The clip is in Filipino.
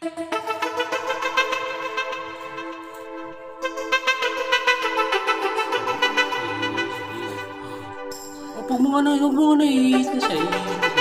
Huwag mo nga na, huwag mo nga na i-hit na siya.